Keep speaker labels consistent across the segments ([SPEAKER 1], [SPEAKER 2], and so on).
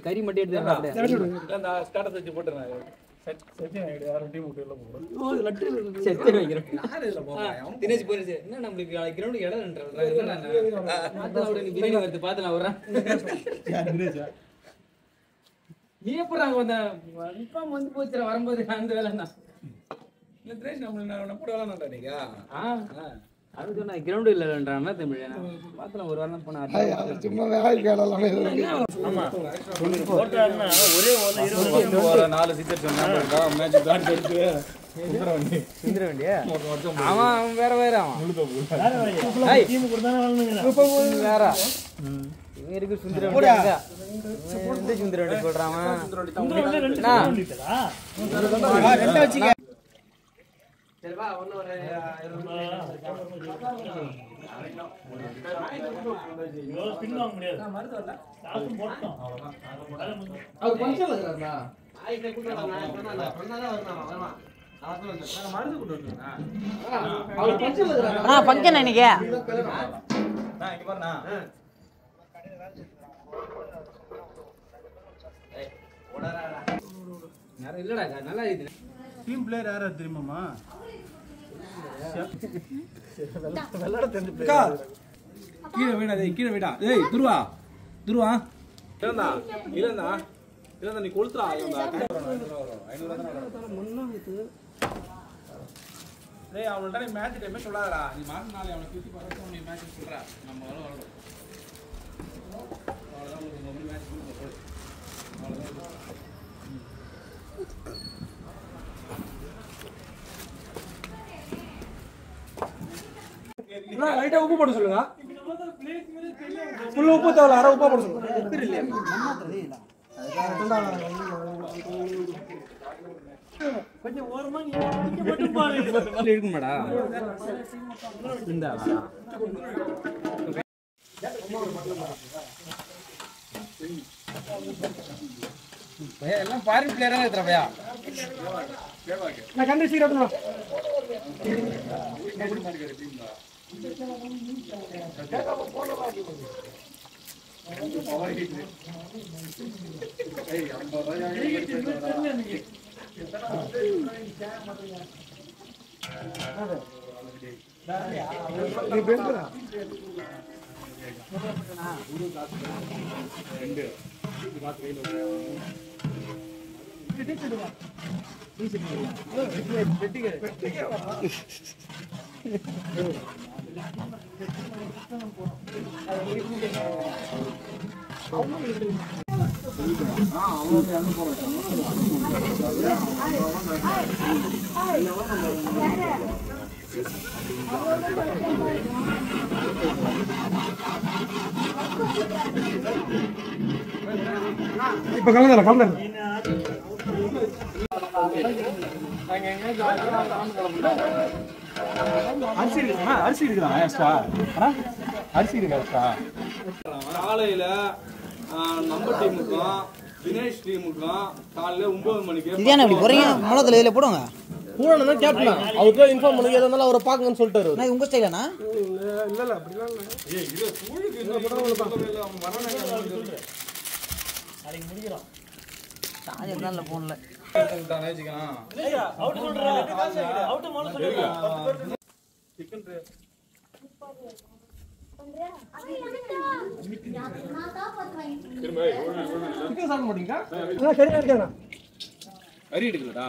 [SPEAKER 1] கறி மட்டும் எடுத்து
[SPEAKER 2] ஸ்டார்டர் வச்சு போட்டுறேன்.
[SPEAKER 1] தினேஷ் போயிருச்சு என்ன நம்மளுக்கு கிரவுண்ட் இடம் பிரியாணி வருது பார்த்து நான் வர்றேன். நீ எப்படி அங்க வந்த கன்ஃபார்ம் வந்து போச்சு வரும்போது அந்த வேலைண்ணா அது சொன்னா கிரவுண்ட் இல்லைன்றான் தமிழ் பார்த்துல ஒரு வாரம் போனா
[SPEAKER 3] சும்மா வேலை கேடலாம்
[SPEAKER 2] ஒரே 4 சிக்ஸர் சொன்னா மேட்ச் டாட் எடுத்து
[SPEAKER 1] சுந்தர வண்டியா அவன் வேற வேற வேற இவன் இருக்கு சுந்தர வண்டியா இந்த சுந்தர வண்டி சொல்றான் சரி வா ஒண்ணு ஒரு
[SPEAKER 4] பின் வாங்க முடியாது சாப்பிட்டு போட்டோம்
[SPEAKER 1] அவர் பஞ்சர் இருக்கறா ஆயிட்ட கூட்டறா நான் சொன்னதா வரணும் மருந்து கொண்டு வரணும் அவர் பஞ்சர் இருக்கறா
[SPEAKER 5] பஞ்சர் நினைக்க
[SPEAKER 2] நான் இங்க பாருண்ணா
[SPEAKER 1] ஏய் ஓடறாடா யாரும் இல்லடா நல்லா இருக்கு
[SPEAKER 2] டீம் பிளேயர் யாரா தெரியுமாமா கீழே விடா கீழே விடா ஏய் துருவா இல்லண்ணா நீ கொளுத்துறா 500 டேய் அவன்கிட்ட நீ மேட்ச் டைமே சொல்லாதடா நீ மாசம் நாளை அவனை சுத்தி பறக்க நீ மேட்ச் சொல்றா நம்ம வரணும் அவ்வளவுதான் உங்களுக்கு மேட்ச் கொடுப்போம் அவ்வளவுதான் லைட்டா உப்பு போட சொல்லுங்க ஃபுல் உப்பு தேவல அரை உப்பு போட சொல்லுங்க
[SPEAKER 4] கொஞ்சம் ஓரமா நீ மட்டும் பாரு
[SPEAKER 1] இருக்குமாடா இந்தா பையா எல்லாம் ஃபாரின் பிளேயரா இருக்கற பையா
[SPEAKER 2] நான் கண்டு சீக்கிரம் இப்ப கலந்துடலாம் அரிசி இருக்குதா எக்ஸ்ட்ரா அரிசி இருக்கா எக்ஸ்ட்ரா காலையில நம்ம டீமுக்கும் தினேஷ் டீமுக்கும் காலையில 9 மணிக்கு
[SPEAKER 5] இதானே அப்படி போறீங்க மொளத்துல இதுல போடுங்க
[SPEAKER 6] பூரணம் தான் கேப்டன் அவருக்கு இன்ஃபார்ம் பண்ணுங்க எதா இருந்தாலும் அவரை பாக்குங்கன்னு சொல்லிட்டாரு
[SPEAKER 5] நான் உங்க ஸ்டைலனா
[SPEAKER 6] இல்ல அப்படிலாம் இல்ல
[SPEAKER 2] ஏய் இது கூழுக்கு என்ன பண்ணல அவன் வரணும்
[SPEAKER 4] அதை முடிக்கிறோம்
[SPEAKER 5] சார்ஜர் தான் இல்ல போன்ல
[SPEAKER 2] விட்டானே வச்சுக்கலாம்
[SPEAKER 4] அவுட் சொல்றா அவுட் மோல சொல்லுங்க
[SPEAKER 2] சிக்கன்
[SPEAKER 6] சிக்கன் சாப்பிட மாட்டீங்களா சரியா இருக்கா
[SPEAKER 2] கறி எடுக்கலடா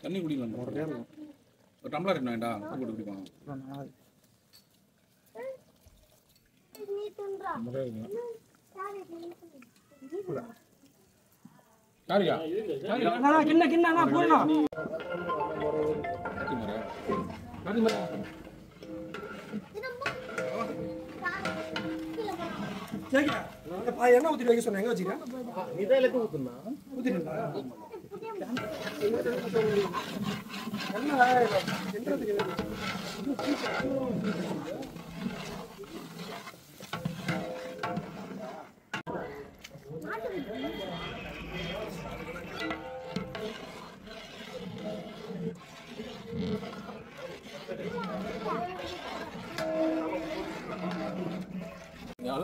[SPEAKER 2] தண்ணி குடிக்கலாம் ஒரு டம்ளர் என்னடா போட்டு குடிப்பாங்க சாரியா
[SPEAKER 6] கிண்ண கிண்ணா போடணும் என்ன ஊத்தி வைக்க சொன்ன எங்க வச்சிருக்கேன்
[SPEAKER 4] இதை எல்லாத்தையும் ஊத்துனா
[SPEAKER 6] ஊத்திட்டா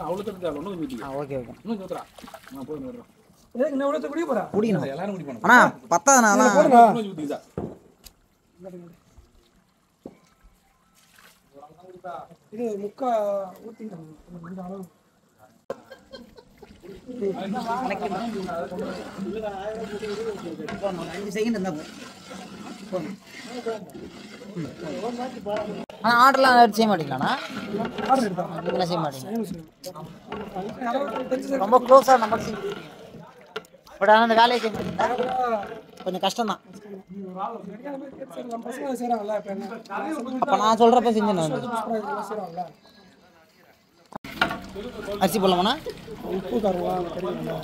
[SPEAKER 2] அவ்வளோ
[SPEAKER 5] ஓகே ஓகே
[SPEAKER 2] இன்னும் ஊத்துறா நான் போய் நடுறேன்
[SPEAKER 1] என்ன எவ்வளவு குடிக்க போறா
[SPEAKER 5] குடிக்கணும்
[SPEAKER 2] எல்லாரும் குடி பண்ணு
[SPEAKER 5] அண்ணா பத்தாதுண்ணா அதெல்லாம்
[SPEAKER 2] இன்னும் ஊத்திதா
[SPEAKER 1] இது முக்கா ஊத்திங்க இந்த அளவு
[SPEAKER 5] 5 செகண்ட் இருந்தா போதும். ஆனா ஆர்டர்லாம் செய்ய மாட்டீங்களாண்ணா?
[SPEAKER 1] ஆர்டர் எடுத்தா
[SPEAKER 5] நீங்களே செய்ய மாட்டீங்க.
[SPEAKER 1] தெரிஞ்சு
[SPEAKER 5] ரொம்ப க்ளோஸா நம்பர் பட் ஆனால் அந்த வேலையை செய்ய மாட்டீங்களா? கொஞ்சம் கஷ்டம் தான்.
[SPEAKER 1] நம்ம பசங்க செய்றாங்கல்ல இப்ப என்ன
[SPEAKER 5] அப்போ நான் சொல்றப்ப செஞ்சேன்.
[SPEAKER 1] செய்றாங்கல்ல
[SPEAKER 5] அரிசி போடலாமாண்ணா?
[SPEAKER 1] உப்பு கருவா தெரியுங்களா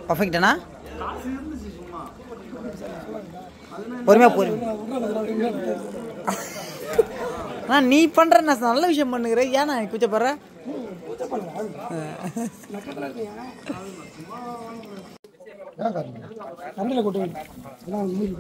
[SPEAKER 5] பர்ஃபெக்டாண்ணா? பொறுமையாக அண்ணா நீ பண்ற நான் நல்ல விஷயம் பண்ணுகிற ஏன்னா கூச்சப்படுற?
[SPEAKER 1] கரண்டில் கொட்டு எல்லாம் மூடி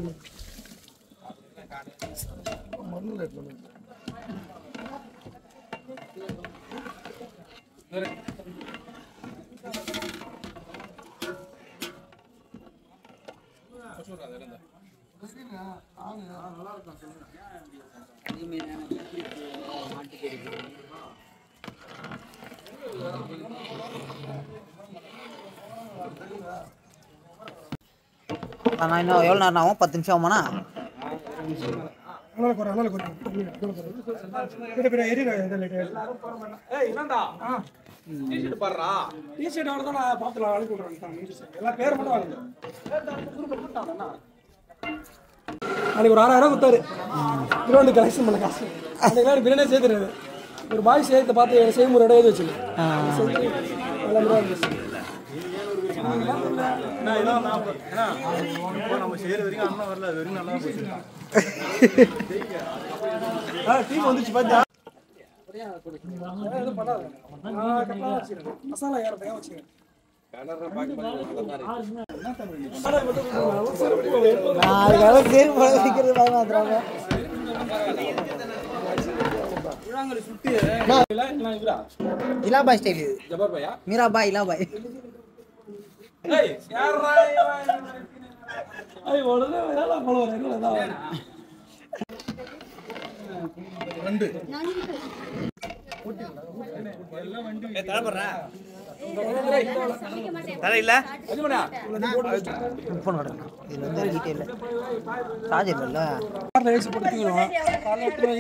[SPEAKER 5] நான் இன்னும் எவ்வளோ நேரம் ஆகும்? 10 நிமிஷம் ஆகுமாண்ணா?
[SPEAKER 1] நாளைக்கு ஒரு 6000 கொடுத்தாரு கிரௌண்டு கலெக்ஷன் பண்ண காசு அன்றைக்கு பிரியாணி சேர்த்துறாரு ஒரு பாய் சேர்த்து பார்த்து செய்முறை இடம் எழுதி வச்சுங்க
[SPEAKER 7] நம்ம செய்யற வரைக்கும் அண்ணா வரல அது வரைக்கும் நல்லா போச்சு டீம் வந்துச்சு பார்த்தா
[SPEAKER 1] மசாலா யாரும் வச்சுக்கேன்
[SPEAKER 5] இலாபாய் ஸ்டைல் இது. மீராபாய் இலாபாய்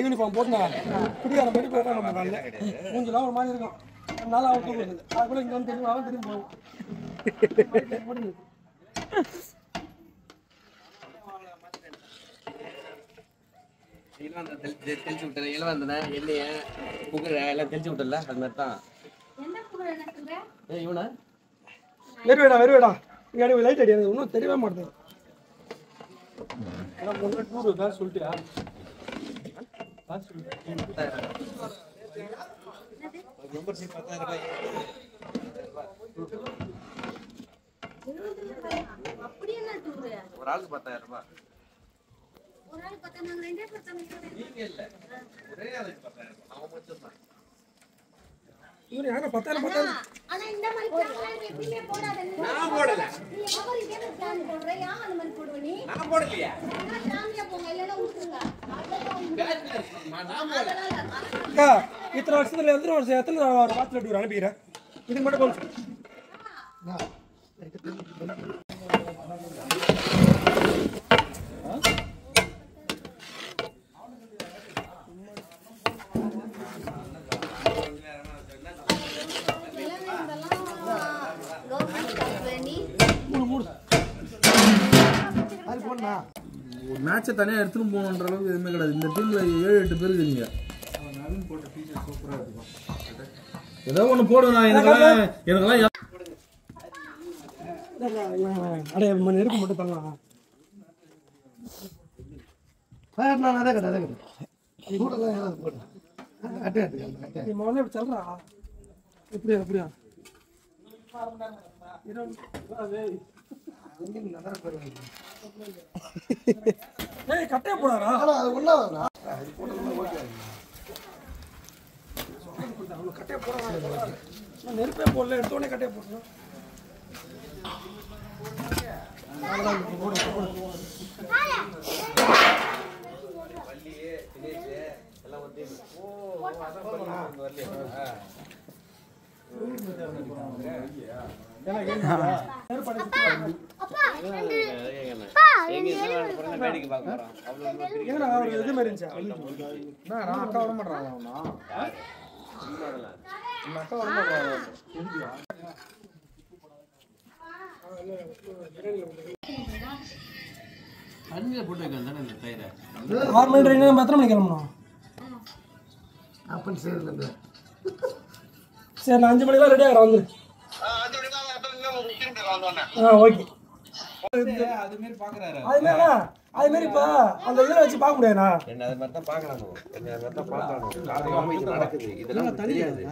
[SPEAKER 1] யூனிஃபார்ம் போட்டுனா குடியார மாதிரி போட்டா நம்ம காலைல மூஞ்செல்லாம் ஒரு மாதிரி இருக்கும் நல்லா அவுட்டு போகுது அது கூட இங்கே வந்து தெரியும் அவன் தெரியும் போகும்
[SPEAKER 6] தெளிச்சு விட்டுறேன் இளவந்தன எண்ணெய புகழ எல்லாம் தெளிச்சு விட்டுல அது மாதிரி தான் இவனா
[SPEAKER 1] வெறுவேடா இங்கே லைட் அடி எனக்கு இன்னும் தெரியவே மாட்டேது டூர் காசு சொல்லிட்டியா
[SPEAKER 6] மெம்பர்ஷிப் 10,000 ரூபாய் ஒரு ஆளுக்கு 10,000 ரூபாய்
[SPEAKER 8] ஒரு ஆள் 10 நாங்க ரெண்டே 10
[SPEAKER 6] நீங்க இல்ல ஒரே ஆளுக்கு 10,000 அவன் மட்டும் தான்
[SPEAKER 1] இவரு யாரா 10,000
[SPEAKER 8] ஆனா இந்த மாதிரி பிளான் எப்பவுமே போடாதீங்க
[SPEAKER 6] நான் போடல
[SPEAKER 8] நீ அவர் இதே பிளான் போடுற யா அந்த மாதிரி போடுவ நீ
[SPEAKER 6] நான் போடலையா
[SPEAKER 8] ஃபேமிலியா போங்க இல்லனா விட்டுருங்க
[SPEAKER 6] நான் போடல
[SPEAKER 1] அக்கா இத்தனை வருஷத்துல எத்தனை ஒரு வாட்ஸ்அப் டூர் அனுப்பிக்கிறேன் இதுக்கு மட்டும் கொஞ்சம்
[SPEAKER 7] ஒரு மேட்சை தனியாக எடுத்துன்னு போகணுன்ற அளவுக்கு எதுவுமே கிடையாது. இந்த டீமில் 7-8 பேர் இருக்கீங்க. ஏதோ ஒன்று போடுங்க. எனக்கெல்லாம்
[SPEAKER 1] அடே நெருப்பு மட்டும் தரலாம். நான் அதே கடை சூடெல்லாம் ஏதாவது போட்டேன். நீ முதல்ல இப்படி சொல்றா. எப்படியா கட்டையா போடாரா? அது ஒண்ணா கட்டையா போடுறா. நெருப்பே போடல, எடுத்தோடனே கட்டையா போட்டுருவோம். சரி, நான் 5 மணிக்கெல்லாம் ரெடி ஆகிறேன் வந்து. ஓகே. அது மாதிரி இப்ப அந்த இதுல வச்சு பார்க்க முடியாதா?
[SPEAKER 6] என்ன அது மாதிரி தான் பார்க்கறானோ. என்ன அது மாதிரி தான் பார்க்கறானோ. இது நடக்குது. இதெல்லாம் தெரியாது.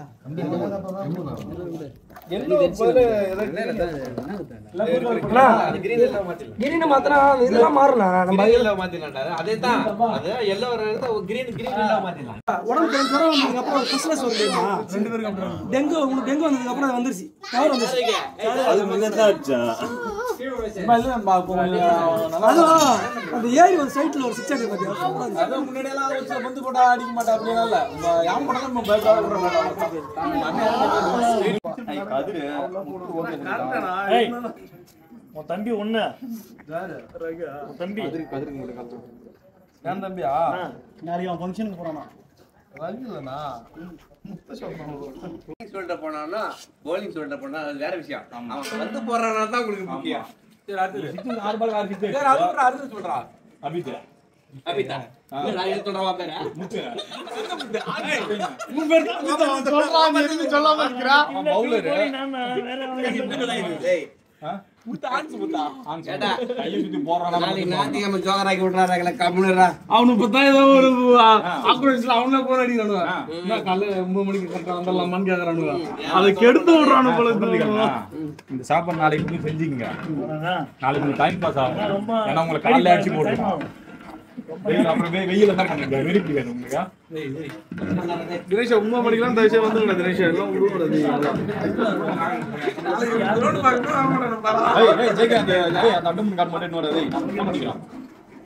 [SPEAKER 1] கிரீன் மாத்தினா இதெல்லாம் மாறலாம். நம்ம
[SPEAKER 6] இல்ல மாத்திடலாம்டா. அதேதான். அது எல்லோ வரது கிரீன் இல்ல மாத்திடலாம்.
[SPEAKER 1] உடம்பு ஜுரம் வந்ததுக்கு அப்புறம் கிறிஸ்மஸ் வருதுமா 2 பேருக்கு அப்புறம் டெங்கு வந்ததுக்கு அப்புறம் வந்துருச்சு. கவர் வந்துருச்சு.
[SPEAKER 4] அது முன்னதான் ஆச்சா
[SPEAKER 1] அந்த ஏரி ஒரு சைட்ல ஒரு சிக்ஸ் ஆடி பாத்தியா?
[SPEAKER 2] அது முன்னாடி எல்லாம் வச்சு வந்து போட்டா அடிக்க மாட்டா அப்படியே இல்ல. யாம் போட்டா நம்ம பயப்பட
[SPEAKER 4] உன் தம்பி ஒண்ணு தம்பி
[SPEAKER 7] ஏன் தம்பியா
[SPEAKER 4] நாளைக்கு அவன் ஃபங்க்ஷனுக்கு போறானா?
[SPEAKER 6] சொல்லிட்டு போனான்னா bowling சொல்லிட்டு போனா அது வேற விஷயம். அவன் வந்து போறானா தான் உங்களுக்கு முக்கியம்.
[SPEAKER 2] சரி அடுத்து 6 பால் கார் கிட்ட. சரி அடுத்து சொல்றா. அபிதா. இல்ல நான் என்ன சொல்றவா பேரா? முத்து. மூணு பேர் தான் சொல்றான் எதுவும் சொல்லாம இருக்கறா. பவுலர்.
[SPEAKER 6] டேய்
[SPEAKER 2] முத்து ஆன்ஸ்
[SPEAKER 6] கேடா
[SPEAKER 2] கையை சுத்தி போறானா?
[SPEAKER 6] நாளைக்கு நாத்திகம ஜோகராக்கி விட்றாங்கல கம்முனரா.
[SPEAKER 7] அவனுக்கு பார்த்தா ஏதோ ஒரு ஆக்குரன்ஸ்ல அவனே போன் அடிக்கிறானுங்க. என்ன காலைல 9 மணிக்கு கரெக்டா வந்துடலாமான்னு கேக்குறானுங்க. அதை கெடுத்து விடுறானு போல தெரியுங்க.
[SPEAKER 2] இந்த சாப்பாடு நாளைக்கு போய் செஞ்சீங்க. நாளைக்கு டைம் பாஸ் ஆகும். ஏன்னா உங்களை காலையில அடிச்சு போடுறோம். அப்புறம் வெயில தான் பண்ணுங்க. வெறிப்பி வேணும் உங்களுக்கு.
[SPEAKER 7] தினேஷ் 9 மணிக்கெல்லாம் தயவுசெய்து வந்துடுங்க. தினேஷ் எல்லாம் விடுறது.
[SPEAKER 2] ஜெய்கா அந்த அட்டம்பன் கார்டு மட்டும் இன்னொரு நம்ம பண்ணிக்கலாம்.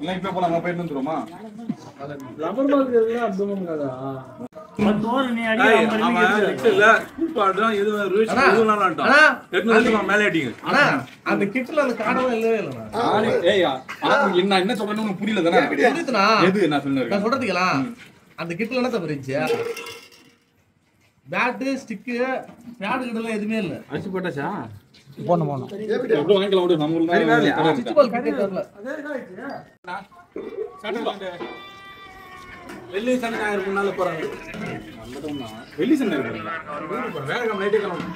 [SPEAKER 2] இல்லை இப்போ போலாம் நம்ம போயிட்டு வந்துருவோமா?
[SPEAKER 7] ரப்பர் மார்க் எல்லாம் அர்த்தம் காதா?
[SPEAKER 4] நீ அடி
[SPEAKER 7] இல்ல கூப்பாடுறான் எது எதுனாலடா. எடுத்து மேலே அடிங்க.
[SPEAKER 1] ஆனா அந்த கிட்ல அந்த கார்டெல்லாம் இல்லவே இல்லனா.
[SPEAKER 2] ஏய் என்ன சொல்றேன்னு உனக்கு புரியல தானே?
[SPEAKER 1] எதுனா
[SPEAKER 2] எது நான் சொல்றேன்.
[SPEAKER 1] நான் சொல்றதுக்கலாம். அந்த கிட்ல என்ன தப்பு இருந்துச்சு? பேட் ஸ்டிக் பேட் கிட்டலாம் எதுமே இல்ல.
[SPEAKER 7] அடிச்சு போட்டாச்சா?
[SPEAKER 5] போணும்
[SPEAKER 2] எவ்வளவு வாங்கிக்கலாம் விடு. நம்ம ஊர்ல
[SPEAKER 1] சுவிட்ச் பால் கிட்டே வரல.
[SPEAKER 7] வெள்ளி சனி ஞாயிறு முன்னால போறாங்க.
[SPEAKER 2] வெள்ளி சண்டை இருக்கு.
[SPEAKER 7] வேற நைட்டே கிளம்பணும்.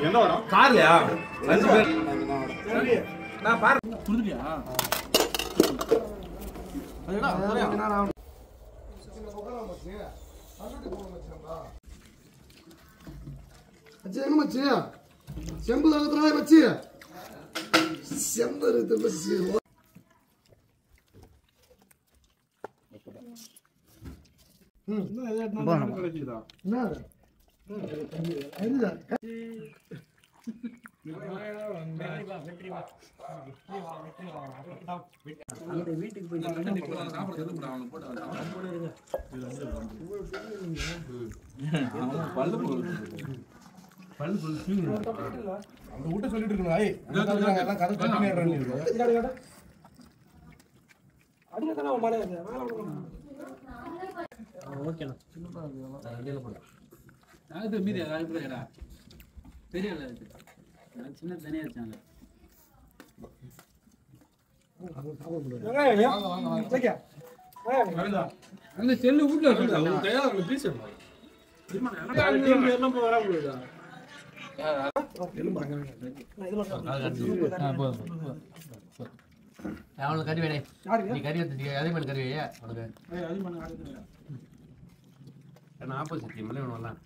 [SPEAKER 2] எந்த வரோம்?
[SPEAKER 7] கார்லயா? 5 பேர். நான் பாரு குடுத்துட்டியா? அதடா சரியா?
[SPEAKER 3] அச்சே எங்க மச்சி செம்பு தரதுல மச்சி செம்பு இருக்கு மச்சி என்ன இதுதான்
[SPEAKER 2] வீட்டுக்கு போய் சாப்பிட எதுவும் அவனுக்கு போட்டு
[SPEAKER 1] அந்த ஊட்ட சொல்லிட்டு இருக்கணும். ஐய் எல்லாம் கதை கட்டினே இருக்காங்க.
[SPEAKER 9] அடிக்கதான மழை மேல
[SPEAKER 4] ஓகேண்ணா
[SPEAKER 2] அது மீதி அபிப்பிராயடா தெரியல அது சின்ன தனியா இருக்காங்க அந்த செல்லு வீட்டுல வச்சிருக்கா உங்க கையால பீஸ்
[SPEAKER 9] டீம் எல்லாம் வர முடியுதா
[SPEAKER 1] அவனுக்கு கறி வேணே நீ கறி எடுத்து அதே மாதிரி கறி வையா அவனுக்கு ஆப்போசிட் டீம்ல இவன்